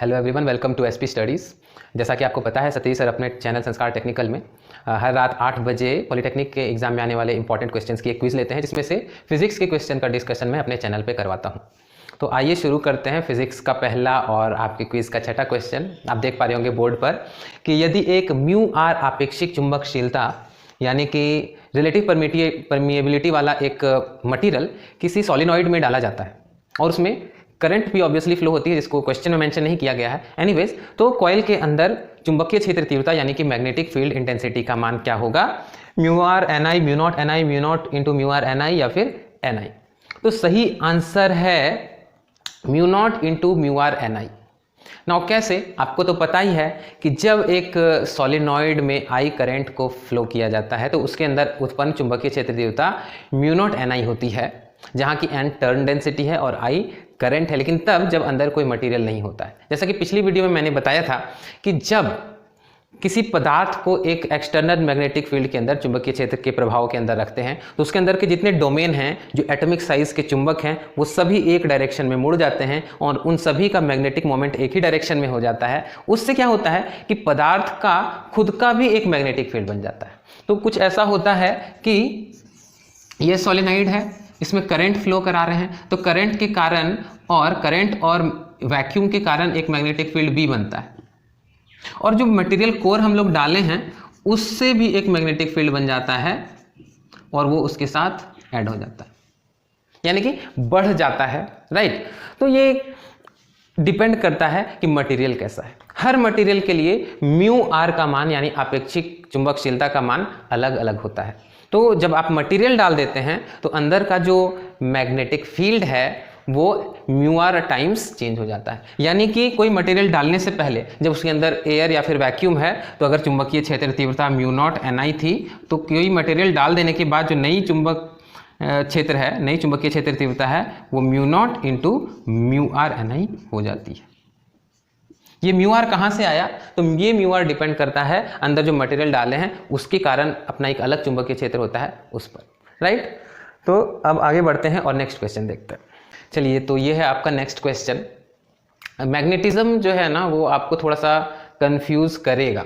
Hello everyone, welcome to SP studies. जैसा कि आपको पता है, सतीश सर अपने चैनल संस्कार टेक्निकल में हर रात 8 बजे पॉलिटेक्निक के एग्जाम में आने वाले इंपॉर्टेंट क्वेश्चंस की एक क्विज लेते हैं, जिसमें से फिजिक्स के क्वेश्चन का डिस्कशन मैं अपने चैनल पे करवाता हूं। तो आइए शुरू करते हैं फिजिक्स का पहला और आपके क्विज का छठा क्वेश्चन। आप देख पा रहे होंगे बोर्ड पर कि यदि एक म्यू आर आपेक्षिक चुंबकशीलता यानी कि रिलेटिव परमिएबिलिटी वाला एक मटीरियल किसी सॉलिनॉइड में डाला जाता है और उसमें करंट भी ऑब्वियसली फ्लो होती है, जिसको क्वेश्चन में मेंशन नहीं किया गया है। एनीवेज, तो कॉइल के अंदर चुंबकीय क्षेत्र तीव्रता यानी कि मैग्नेटिक फील्ड इंटेंसिटी का मान क्या होगा? Mu R N I, mu not into mu R N I या फिर एन आई। तो सही आंसर है mu not into mu R N I. Now कैसे? आपको तो पता ही है कि जब एक सॉलिनॉइड में आई करंट को फ्लो किया जाता है तो उसके अंदर उत्पन्न चुंबकीय क्षेत्र तीव्रता म्यू नॉट एन आई होती है, जहां की एन टर्न डेंसिटी है और आई करंट है, लेकिन तब जब अंदर कोई मटेरियल नहीं होता है। जैसा कि पिछली वीडियो में मैंने बताया था कि जब किसी पदार्थ को एक एक्सटर्नल मैग्नेटिक फील्ड के अंदर चुंबकीय क्षेत्र के प्रभाव के अंदर रखते हैं तो उसके अंदर के जितने डोमेन हैं, जो एटॉमिक साइज के चुंबक हैं, वो सभी एक डायरेक्शन में मुड़ जाते हैं और उन सभी का मैग्नेटिक मोमेंट एक ही डायरेक्शन में हो जाता है। उससे क्या होता है कि पदार्थ का खुद का भी एक मैग्नेटिक फील्ड बन जाता है। तो कुछ ऐसा होता है कि ये सॉलिनॉइड है, इसमें करंट फ्लो करा रहे हैं, तो करंट के कारण और करंट और वैक्यूम के कारण एक मैग्नेटिक फील्ड भी बनता है, और जो मटेरियल कोर हम लोग डाले हैं उससे भी एक मैग्नेटिक फील्ड बन जाता है और वो उसके साथ ऐड हो जाता है, यानी कि बढ़ जाता है, राइट। तो ये डिपेंड करता है कि मटेरियल कैसा है। हर मटेरियल के लिए म्यू आर का मान यानी आपेक्षिक चुंबकशीलता का मान अलग अलग होता है। तो जब आप मटेरियल डाल देते हैं तो अंदर का जो मैग्नेटिक फील्ड है वो म्यू आर टाइम्स चेंज हो जाता है। यानी कि कोई मटेरियल डालने से पहले जब उसके अंदर एयर या फिर वैक्यूम है, तो अगर चुंबकीय क्षेत्र तीव्रता म्यू नॉट एन आई थी, तो कोई मटेरियल डाल देने के बाद जो नई चुंबक क्षेत्र है, नई चुंबकीय क्षेत्र तीव्रता है, वो mu not into mu R N I हो जाती है। ये म्यू आर कहाँ से आया? तो ये म्यू आर डिपेंड करता है अंदर जो मटेरियल डाले हैं उसके कारण अपना एक अलग चुंबकीय क्षेत्र होता है उस पर, राइट। तो अब आगे बढ़ते हैं और नेक्स्ट क्वेश्चन देखते हैं। चलिए, तो ये है आपका नेक्स्ट क्वेश्चन। मैग्नेटिज्म जो है ना, वो आपको थोड़ा सा कंफ्यूज करेगा,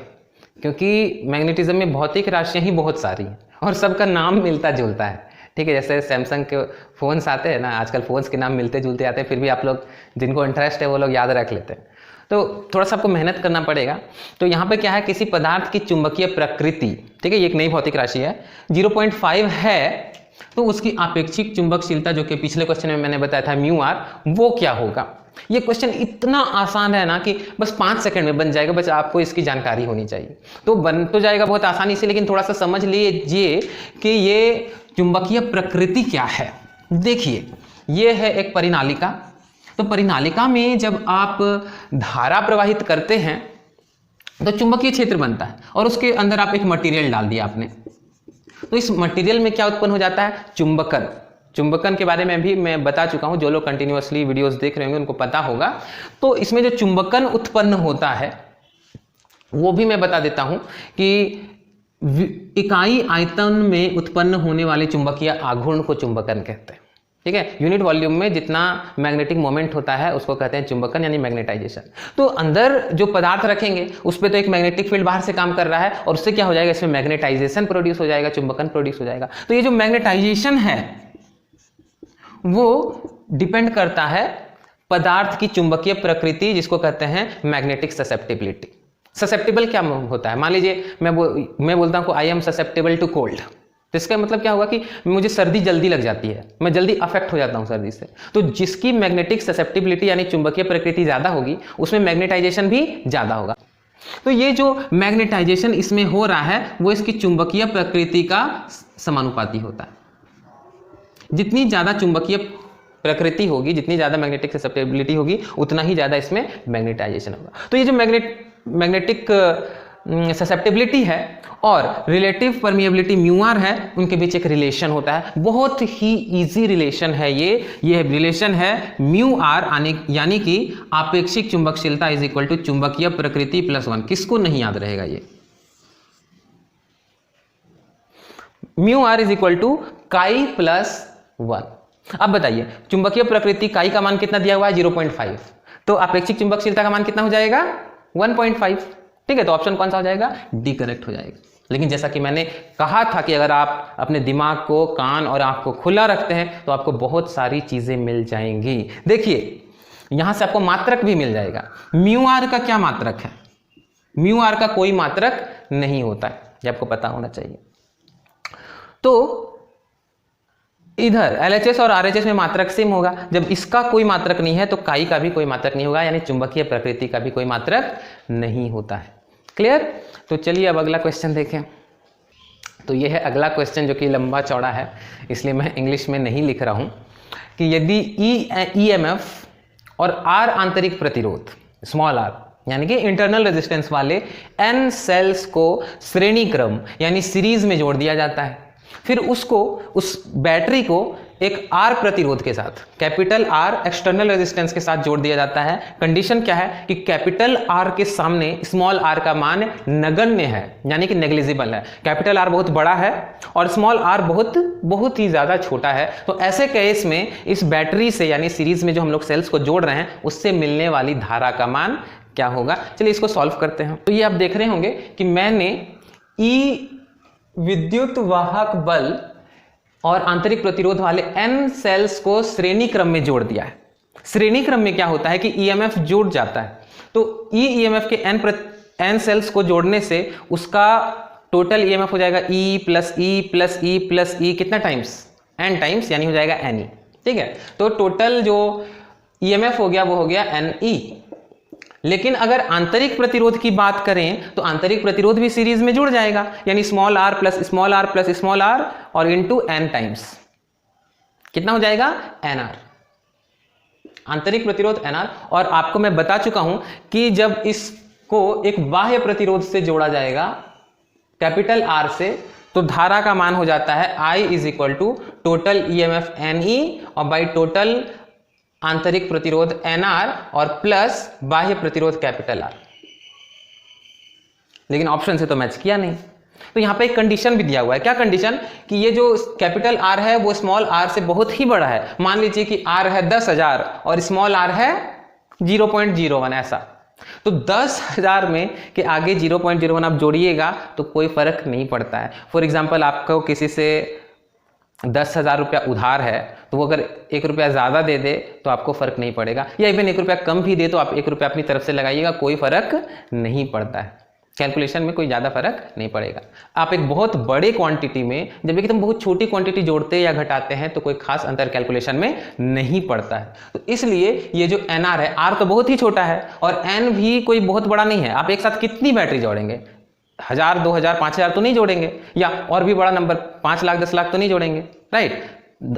क्योंकि मैग्नेटिज्म में भौतिक राशियाँ ही बहुत सारी हैं और सबका नाम मिलता जुलता है, ठीक है। जैसे सैमसंग के फ़ोन्स आते हैं ना, आजकल फ़ोन्स के नाम मिलते जुलते आते हैं, फिर भी आप लोग जिनको इंटरेस्ट है वो लोग याद रख लेते हैं। तो थोड़ा सा आपको मेहनत करना पड़ेगा। तो यहाँ पे क्या है, किसी पदार्थ की चुंबकीय प्रकृति, ठीक है, ये एक नई भौतिक राशि है, 0.5 है, तो उसकी आपेक्षिक चुंबकशीलता जो कि पिछले क्वेश्चन में मैंने बताया था म्यू आर, वो क्या होगा। ये क्वेश्चन इतना आसान है ना कि बस 5 सेकंड में बन जाएगा, बस आपको इसकी जानकारी होनी चाहिए। तो बन तो जाएगा बहुत आसानी से, लेकिन थोड़ा सा समझ लीजिए कि ये चुंबकीय प्रकृति क्या है। देखिए, ये है एक परिनालिका। तो परिनालिका में जब आप धारा प्रवाहित करते हैं तो चुंबकीय क्षेत्र बनता है और उसके अंदर आप एक मटेरियल डाल दिया आपने, तो इस मटेरियल में क्या उत्पन्न हो जाता है? चुंबकन। चुंबकन के बारे में भी मैं बता चुका हूं, जो लोग कंटिन्यूअसली वीडियोस देख रहे होंगे उनको पता होगा। तो इसमें जो चुंबकन उत्पन्न होता है वो भी मैं बता देता हूं कि इकाई आयतन में उत्पन्न होने वाले चुंबकीय आघूर्ण को चुंबकन कहते हैं, ठीक है। यूनिट वॉल्यूम में जितना मैग्नेटिक मोमेंट होता है उसको कहते हैं चुंबकन यानी मैग्नेटाइजेशन। तो अंदर जो पदार्थ रखेंगे उस पर तो एक मैग्नेटिक फील्ड बाहर से काम कर रहा है और उससे क्या हो जाएगा, इसमें मैग्नेटाइजेशन प्रोड्यूस हो जाएगा, चुंबकन प्रोड्यूस हो जाएगा। तो ये जो मैग्नेटाइजेशन है वो डिपेंड करता है पदार्थ की चुंबकीय प्रकृति, जिसको कहते हैं मैग्नेटिक ससेप्टिबिलिटी। ससेप्टिबल क्या होता है? मान लीजिए मैं बोलता हूँ I am susceptible to cold, तो इसका मतलब क्या होगा कि मुझे सर्दी जल्दी लग जाती है, मैं जल्दी अफेक्ट हो जाता हूं सर्दी से। तो जिसकी मैग्नेटिक ससेप्टिबिलिटी यानी चुंबकीय प्रकृति ज्यादा होगी उसमें मैग्नेटाइजेशन भी ज्यादा होगा। तो ये जो मैग्नेटाइजेशन इसमें हो रहा है वो इसकी चुंबकीय प्रकृति का समानुपाती होता है। जितनी ज्यादा चुंबकीय प्रकृति होगी, जितनी ज्यादा मैग्नेटिक ससेप्टिबिलिटी होगी, उतना ही ज्यादा इसमें मैग्नेटाइजेशन होगा। तो ये जो मैग्नेटिक ससेप्टिबिलिटी है और रिलेटिव परमिएबिलिटी म्यू आर है, उनके बीच एक रिलेशन होता है। बहुत ही इजी रिलेशन है ये रिलेशन है म्यू आर यानी कि आपेक्षिक चुंबकशीलता इज इक्वल टू चुंबकीय प्रकृति प्लस 1। किसको नहीं याद रहेगा ये? Mu r is equal to chi plus 1। अब बताइए, चुंबकीय प्रकृति काई का मान कितना दिया हुआ है? 0.5। तो अपेक्षिक चुंबकशीलता का मान कितना हो जाएगा 1.5। ठीक है, तो ऑप्शन कौन सा हो जाएगा, डी करेक्ट हो जाएगा। लेकिन जैसा कि मैंने कहा था कि अगर आप अपने दिमाग को, कान और आंख को खुला रखते हैं तो आपको बहुत सारी चीजें मिल जाएंगी। देखिए यहां से आपको मात्रक भी मिल जाएगा। म्यू आर का क्या मात्रक है, म्यू आर का कोई मात्रक नहीं होता है, ये आपको पता होना चाहिए। तो इधर LHS और RHS में मात्रक सेम होगा, जब इसका कोई मात्रक नहीं है तो काई का भी कोई मात्रक नहीं होगा, यानी चुंबकीय प्रकृति का भी कोई मात्रक नहीं होता है। क्लियर? तो चलिए अब अगला क्वेश्चन देखें। तो ये है अगला क्वेश्चन जो कि लंबा चौड़ा है, इसलिए मैं इंग्लिश में नहीं लिख रहा हूं कि यदि EMF और R आंतरिक प्रतिरोध स्मॉल r यानी कि इंटरनल रेजिस्टेंस वाले n सेल्स को श्रेणी क्रम यानी सीरीज में जोड़ दिया जाता है, फिर उसको उस बैटरी को एक R प्रतिरोध के साथ, कैपिटल R एक्सटर्नल रेजिस्टेंस के साथ जोड़ दिया जाता है। कंडीशन क्या है कि कैपिटल R के सामने स्मॉल r का मान नगण्य है, यानी कि नेग्लिजिबल है। कैपिटल R बहुत बड़ा है और स्मॉल r बहुत ही ज्यादा छोटा है। तो ऐसे केस में इस बैटरी से यानी सीरीज में जो हम लोग सेल्स को जोड़ रहे हैं उससे मिलने वाली धारा का मान क्या होगा। चलिए इसको सॉल्व करते हैं। तो ये आप देख रहे होंगे कि मैंने E विद्युत वाहक बल और आंतरिक प्रतिरोध वाले n सेल्स को श्रेणी क्रम में जोड़ दिया है। श्रेणी क्रम में क्या होता है कि EMF जुड़ जाता है, तो EMF के n सेल्स को जोड़ने से उसका टोटल EMF हो जाएगा E plus E plus E plus E कितना टाइम्स, n टाइम्स, यानी हो जाएगा NE। ठीक है, तो टोटल जो EMF हो गया वो हो गया NE। लेकिन अगर आंतरिक प्रतिरोध की बात करें तो आंतरिक प्रतिरोध भी सीरीज में जुड़ जाएगा, यानी small r plus small r plus small r और इनटू n टाइम्स कितना हो जाएगा NR, आंतरिक प्रतिरोध NR। और आपको मैं बता चुका हूं कि जब इसको एक बाह्य प्रतिरोध से जोड़ा जाएगा कैपिटल R से तो धारा का मान हो जाता है I is equal to total EMF NE और बाई टोटल आंतरिक प्रतिरोध NR और प्लस बाह्य प्रतिरोध कैपिटल R। लेकिन ऑप्शन से तो मैच किया नहीं, तो यहां पे एक कंडीशन भी दिया हुआ है। क्या कंडीशन कि ये जो कैपिटल R है वो स्मॉल r से बहुत ही बड़ा है। मान लीजिए कि R है 10,000 और स्मॉल r है 0.01 ऐसा, तो 10,000 में के आगे 0.01 आप जोड़िएगा तो कोई फर्क नहीं पड़ता है। फॉर एग्जाम्पल आपको किसी से 10,000 रुपया उधार है तो वो अगर 1 रुपया ज़्यादा दे दे तो आपको फ़र्क नहीं पड़ेगा, या इवन 1 रुपया कम भी दे तो आप 1 रुपया अपनी तरफ से लगाइएगा, कोई फ़र्क नहीं पड़ता है। कैलकुलेशन में कोई ज़्यादा फर्क नहीं पड़ेगा। आप एक बहुत बड़े क्वांटिटी में जब एकदम बहुत छोटी क्वांटिटी जोड़ते या घटाते हैं तो कोई खास अंतर कैलकुलेशन में नहीं पड़ता है। तो इसलिए ये जो NR है, R तो बहुत ही छोटा है और N भी कोई बहुत बड़ा नहीं है। आप एक साथ कितनी बैटरी जोड़ेंगे, 1000, 2000, 5000 तो नहीं जोड़ेंगे, या और भी बड़ा नंबर 5 लाख 10 लाख तो नहीं जोड़ेंगे, राइट।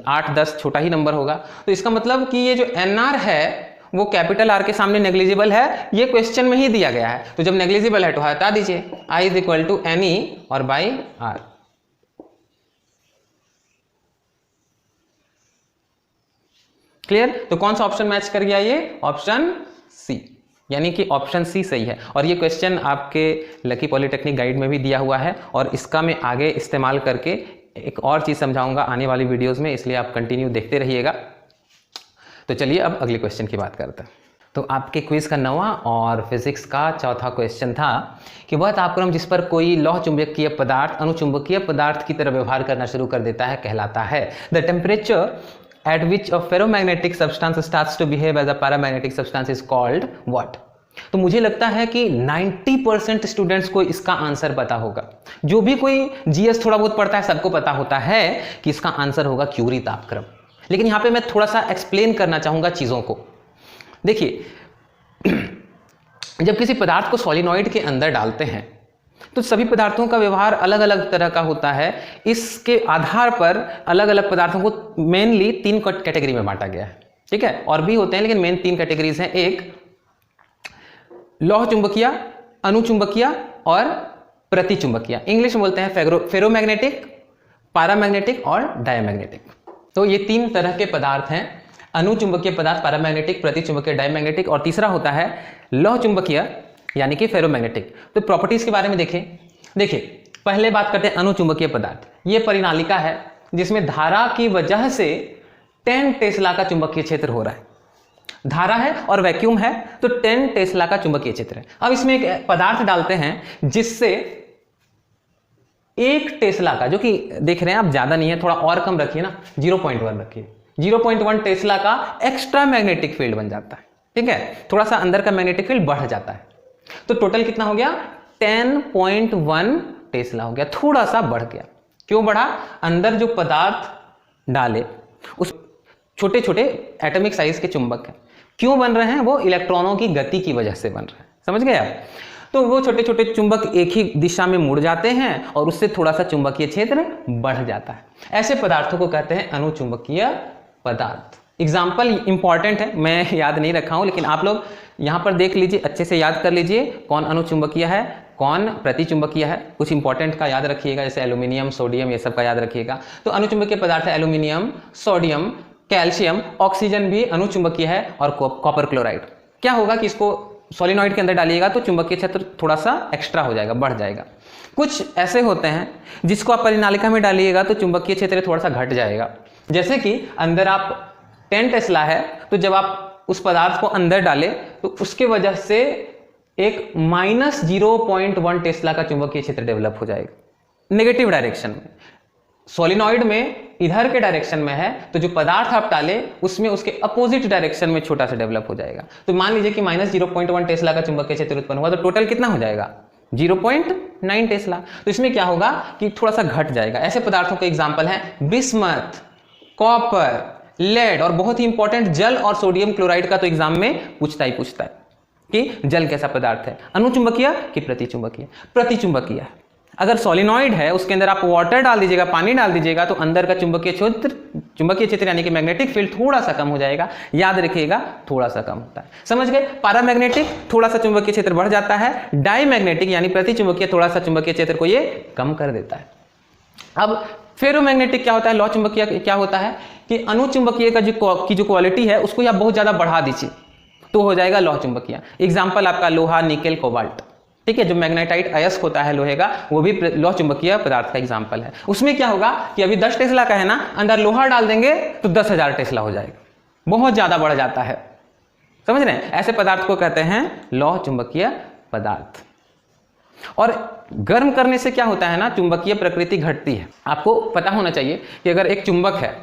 8 10 छोटा ही नंबर होगा। तो इसका मतलब कि ये जो NR है वो कैपिटल R के सामने नेग्लिजिबल है, ये क्वेश्चन में ही दिया गया है। तो जब नेग्लिजिबल है तो हटा दीजिए, I is equal to NE और बाई R। क्लियर? तो कौन सा ऑप्शन मैच कर गया, ये ऑप्शन सी, यानी कि ऑप्शन सी सही है। और ये क्वेश्चन आपके लकी पॉलिटेक्निक गाइड में भी दिया हुआ है और इसका मैं आगे इस्तेमाल करके एक और चीज़ समझाऊंगा आने वाली वीडियोस में, इसलिए आप कंटिन्यू देखते रहिएगा। तो चलिए अब अगले क्वेश्चन की बात करते हैं। तो आपके क्विज का 9वां और फिजिक्स का चौथा क्वेश्चन था कि वह तापक्रम जिस पर कोई लौह चुंबकीय पदार्थ अनुचुंबकीय पदार्थ की तरह व्यवहार करना शुरू कर देता है कहलाता है। The temperature at which a ferromagnetic substance starts to behave as a paramagnetic substance is called what? तो मुझे लगता है कि 90% स्टूडेंट्स को इसका आंसर पता होगा। जो भी कोई जीएस थोड़ा बहुत पढ़ता है सबको पता होता है कि इसका आंसर होगा क्यूरी तापक्रम। लेकिन यहाँ पे मैं थोड़ा सा एक्सप्लेन करना चाहूँगा चीज़ों को। देखिए, जब किसी पदार्थ को सॉलिनॉइड के अंदर डालते हैं तो सभी पदार्थों का व्यवहार अलग अलग तरह का होता है। इसके आधार पर अलग अलग पदार्थों को मेनली 3 कैटेगरी में बांटा गया है, ठीक है। और भी होते हैं लेकिन मेन 3 कैटेगरीज हैं। एक लौह चुंबकीय, अनुचुंबकीय और प्रतिचुंबकीय। इंग्लिश में बोलते हैं फेरोमैग्नेटिक, पारामैग्नेटिक और डायमैग्नेटिक। तो ये 3 तरह के पदार्थ हैं, अनुचुंबकीय पदार्थ, पारामैग्नेटिक, प्रतिचुंबकीय, डायमैग्नेटिक, और तीसरा होता है लौह चुंबकीय यानी कि फेरोमैग्नेटिक। तो प्रॉपर्टीज के बारे में देखिए पहले बात करते हैं अनुचुंबकीय पदार्थ। ये परिनालिका है जिसमें धारा की वजह से 10 टेस्ला का चुंबकीय क्षेत्र हो रहा है। धारा है और वैक्यूम है तो 10 टेस्ला का चुंबकीय क्षेत्र है। अब इसमें एक पदार्थ डालते हैं जिससे 1 टेस्ला का, जो कि देख रहे हैं आप ज्यादा नहीं है, थोड़ा और कम रखिए ना, 0.1 रखिए, 0.1 टेस्ला का एक्स्ट्रा मैग्नेटिक फील्ड बन जाता है। ठीक है, थोड़ा सा अंदर का मैग्नेटिक फील्ड बढ़ जाता है। तो टोटल कितना हो गया? 10.1 टेस्ला हो गया, थोड़ा सा बढ़ गया। क्यों बढ़ा? अंदर जो पदार्थ डाले उस छोटे छोटे एटॉमिक साइज के चुंबक है, क्यों बन रहे हैं? वो इलेक्ट्रॉनों की गति की वजह से बन रहे हैं। समझ गए आप? तो वो छोटे छोटे चुंबक एक ही दिशा में मुड़ जाते हैं और उससे थोड़ा सा चुंबकीय क्षेत्र बढ़ जाता है। ऐसे पदार्थों को कहते हैं अनुचुंबकीय पदार्थ। एग्जाम्पल इंपॉर्टेंट है, मैं याद नहीं रखा हूं, लेकिन आप लोग यहां पर देख लीजिए, अच्छे से याद कर लीजिए कौन अनुचुंबकीय है, कौन प्रतिचुंबकीय है। कुछ इंपॉर्टेंट का याद रखिएगा, जैसे एल्यूमिनियम, सोडियम, ये सब का याद रखिएगा। तो अनुचुंबकीय पदार्थ है एल्यूमिनियम, सोडियम, कैल्शियम, ऑक्सीजन भी अनुचुंबकीय है, और कॉपर क्लोराइड। क्या होगा कि इसको सोलिनॉइड के अंदर डालिएगा तो चुंबकीय क्षेत्र थोड़ा सा एक्स्ट्रा हो जाएगा, बढ़ जाएगा। कुछ ऐसे होते हैं जिसको आप परिनालिका में डालिएगा तो चुंबकीय क्षेत्र थोड़ा सा घट जाएगा। जैसे कि अंदर आप 10 टेस्ला है, तो जब आप उस पदार्थ को अंदर डालें तो उसके वजह से एक -0.1 टेस्ला का चुंबकीय क्षेत्र डेवलप हो जाएगा नेगेटिव डायरेक्शन में। सोलिनॉइड में इधर के डायरेक्शन में है, तो जो पदार्थ आप डाले उसमें उसके अपोजिट डायरेक्शन में छोटा सा डेवलप हो जाएगा। तो मान लीजिए कि -0.1 टेस्ला का चुंबकीय क्षेत्र उत्पन्न हुआ, तो टोटल कितना हो जाएगा? 0.9 टेस्ला। तो इसमें क्या होगा कि थोड़ा सा घट जाएगा। ऐसे पदार्थों के एग्जाम्पल हैं बिस्मथ, कॉपर, लेड, और बहुत ही इंपॉर्टेंट जल और सोडियम क्लोराइड का तो एग्जाम में पूछता ही पूछता है कि जल कैसा पदार्थ है, अनुचुंबकीय कि प्रतिचुंबकीय? प्रतिचुंबकीय। अगर सोलिनॉइड है, उसके अंदर आप वाटर डाल दीजिएगा, पानी डाल दीजिएगा, तो अंदर का चुंबकीय क्षेत्र यानी कि मैग्नेटिक फील्ड थोड़ा सा कम हो जाएगा। याद रखिएगा, थोड़ा सा कम होता है। समझ गए? पैरामैग्नेटिक थोड़ा सा चुंबकीय क्षेत्र बढ़ जाता है, डाईमैग्नेटिक यानी प्रतिचुंबकीय थोड़ा सा चुंबकीय क्षेत्र को ये कम कर देता है। अब फेरोमैग्नेटिक क्या होता है, लौह चुंबकीय क्या होता है कि अनुचुंबकीय का जो क्वालिटी है उसको आप बहुत ज्यादा बढ़ा दीजिए तो हो जाएगा लौह चुंबकीय। एग्जाम्पल आपका लोहा, निकेल, कोबाल्ट। ठीक है, जो मैग्नेटाइट अयस्क होता है लोहे का, वो भी लौह चुंबकीय पदार्थ का एग्जाम्पल है। उसमें क्या होगा कि अभी 10 टेस्ला का है ना, अंदर लोहा डाल देंगे तो 10,000 टेस्ला हो जाएगा, बहुत ज्यादा बढ़ जाता है। समझ रहे हैं? ऐसे पदार्थ को कहते हैं लौह चुंबकीय पदार्थ। और गर्म करने से क्या होता है ना, चुंबकीय प्रकृति घटती है। आपको पता होना चाहिए कि अगर एक चुंबक है,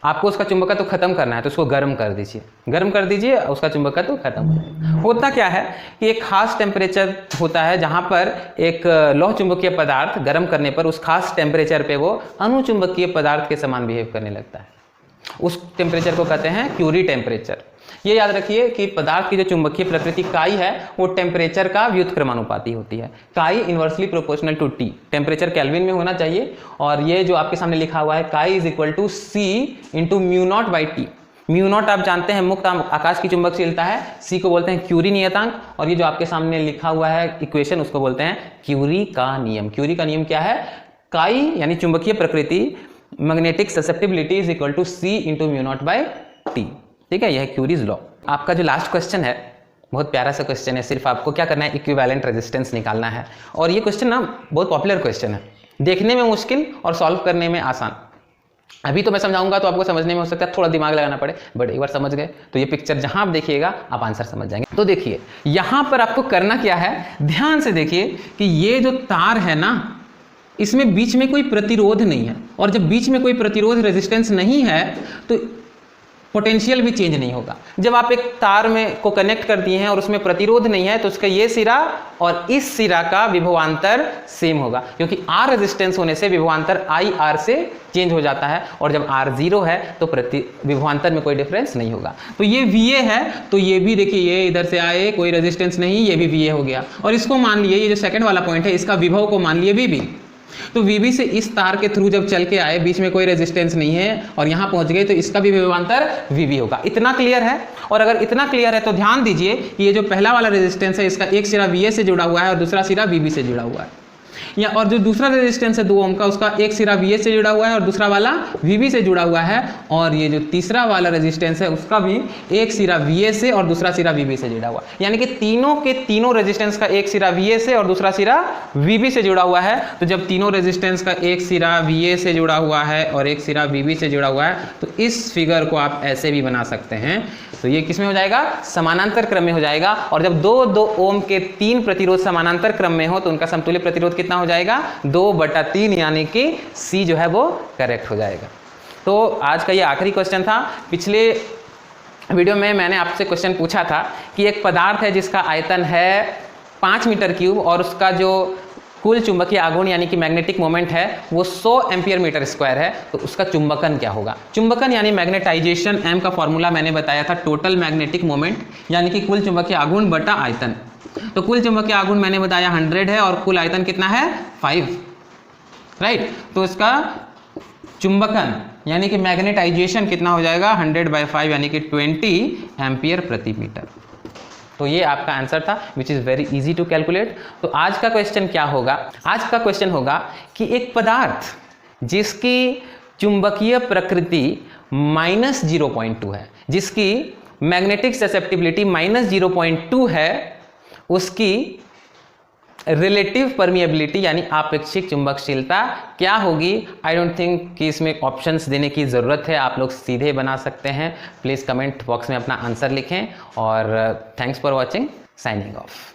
आपको उसका चुंबकत्व खत्म करना है तो उसको गर्म कर दीजिए, गर्म कर दीजिए, उसका चुंबकत्व खत्म हो जाएगा। होता क्या है कि एक खास टेम्परेचर होता है जहां पर एक लौह चुंबकीय पदार्थ गर्म करने पर उस खास टेम्परेचर पे वो अनुचुंबकीय पदार्थ के समान बिहेव करने लगता है। उस टेम्परेचर को कहते हैं क्यूरी टेम्परेचर। ये याद रखिए कि पदार्थ की जो चुंबकीय प्रकृति काई है वो टेम्परेचर का व्युत्क्रमानुपाती होती है। Chi inversely proportional to T, temperature kelvin में होना चाहिए। और ये जो आपके सामने लिखा हुआ है chi is equal to C into mu naught by T. Mu naught आप जानते हैं मुक्त आकाश की चुंबकशीलता है, सी को बोलते हैं क्यूरी नियतांक, और ये जो आपके सामने लिखा हुआ है इक्वेशन उसको बोलते हैं क्यूरी का नियम। क्यूरी का नियम क्या है? काई यानी चुंबकीय प्रकृति, magnetic susceptibility is equal to C into mu naught by T. ठीक है, यह है क्यूरीज लॉ। आपका जो लास्ट क्वेश्चन है बहुत प्यारा सा क्वेश्चन है, सिर्फ आपको क्या करना है, इक्विवेलेंट रेजिस्टेंस निकालना है। और ये क्वेश्चन ना बहुत पॉपुलर क्वेश्चन है, देखने में मुश्किल और सॉल्व करने में आसान। अभी तो मैं समझाऊंगा तो आपको समझने में हो सकता है थोड़ा दिमाग लगाना पड़े, बट एक बार समझ गए तो ये पिक्चर जहां आप देखिएगा आप आंसर समझ जाएंगे। तो देखिए यहां पर आपको करना क्या है, ध्यान से देखिए कि ये जो तार है ना, इसमें बीच में कोई प्रतिरोध नहीं है, और जब बीच में कोई प्रतिरोध रेजिस्टेंस नहीं है तो पोटेंशियल भी चेंज नहीं होगा। जब आप एक तार में को कनेक्ट कर दिए हैं और उसमें प्रतिरोध नहीं है तो उसका ये सिरा और इस सिरा का विभवांतर सेम होगा, क्योंकि आर रेजिस्टेंस होने से विभवांतर आई आर से चेंज हो जाता है, और जब आर 0 है तो विभवांतर में कोई डिफरेंस नहीं होगा। तो ये VA है तो ये भी देखिए, ये इधर से आए कोई रेजिस्टेंस नहीं, ये भी VA हो गया। और इसको मान लिए, ये जो सेकंड वाला पॉइंट है इसका विभव को मान लिए VB। तो VB से इस तार के थ्रू जब चल के आए, बीच में कोई रेजिस्टेंस नहीं है और यहां पहुंच गए, तो इसका भी विभवांतर VB होगा। इतना क्लियर है? और अगर इतना क्लियर है तो ध्यान दीजिए कि ये जो पहला वाला रेजिस्टेंस है इसका एक सिरा VA से जुड़ा हुआ है और दूसरा सिरा VB से जुड़ा हुआ है। या और जो दूसरा रेजिस्टेंस है 2 ओम का, उसका एक सिरा VA से जुड़ा हुआ है और दूसरा वाला VB से जुड़ा हुआ है, और ये जो तीसरा वाला रेजिस्टेंस है उसका भी एक सिरा VA से और दूसरा सिरा VB से जुड़ा हुआ, यानी कि तीनों के तीनों रेजिस्टेंस का एक सिरा VA से और दूसरा सिरा VB से जुड़ा हुआ है। तो जब तीनों रेजिस्टेंस का एक सिरा VA से जुड़ा हुआ है और एक सिरा VB से जुड़ा हुआ है, तो इस फिगर को आप ऐसे भी बना सकते हैं। तो ये किस में हो जाएगा? समानांतर क्रम में हो जाएगा। और जब 2 ओम के 3 प्रतिरोध समानांतर क्रम में हो तो उनका समतुल्य प्रतिरोध कितना हो जाएगा? 2/3, यानी कि सी जो है वो करेक्ट हो जाएगा। तो आज का ये आखिरी क्वेश्चन था। पिछले वीडियो में मैंने आपसे क्वेश्चन पूछा था कि एक पदार्थ है जिसका आयतन है 5 मीटर क्यूब और उसका जो कुल चुंबकीय आघूर्ण यानी कि मैग्नेटिक मोमेंट है वो 100 एम्पियर मीटर स्क्वायर है, तो उसका चुंबकन क्या होगा? चुंबकन यानी मैग्नेटाइजेशन, एम का फॉर्मूला मैंने बताया था टोटल मैग्नेटिक मोमेंट यानी कि कुल चुंबकीय आघूर्ण बटा आयतन। तो कुल चुंबकीय आघूर्ण मैंने बताया 100 है और कुल आयतन कितना है? 5, राइट। तो इसका चुंबकन यानी कि मैग्नेटाइजेशन कितना हो जाएगा? 100/5 यानी कि 20 एम्पियर प्रति मीटर। तो ये आपका आंसर था, which is very easy to calculate. तो आज का क्वेश्चन क्या होगा? आज का क्वेश्चन होगा कि एक पदार्थ जिसकी चुंबकीय प्रकृति -0.2 है, जिसकी मैग्नेटिक ससेप्टिबिलिटी -0.2 है, उसकी रिलेटिव परमिएबिलिटी यानी आपेक्षिक चुंबकशीलता क्या होगी? आई डोंट थिंक कि इसमें ऑप्शंस देने की ज़रूरत है, आप लोग सीधे बना सकते हैं। प्लीज़ कमेंट बॉक्स में अपना आंसर लिखें और thanks for watching, signing off.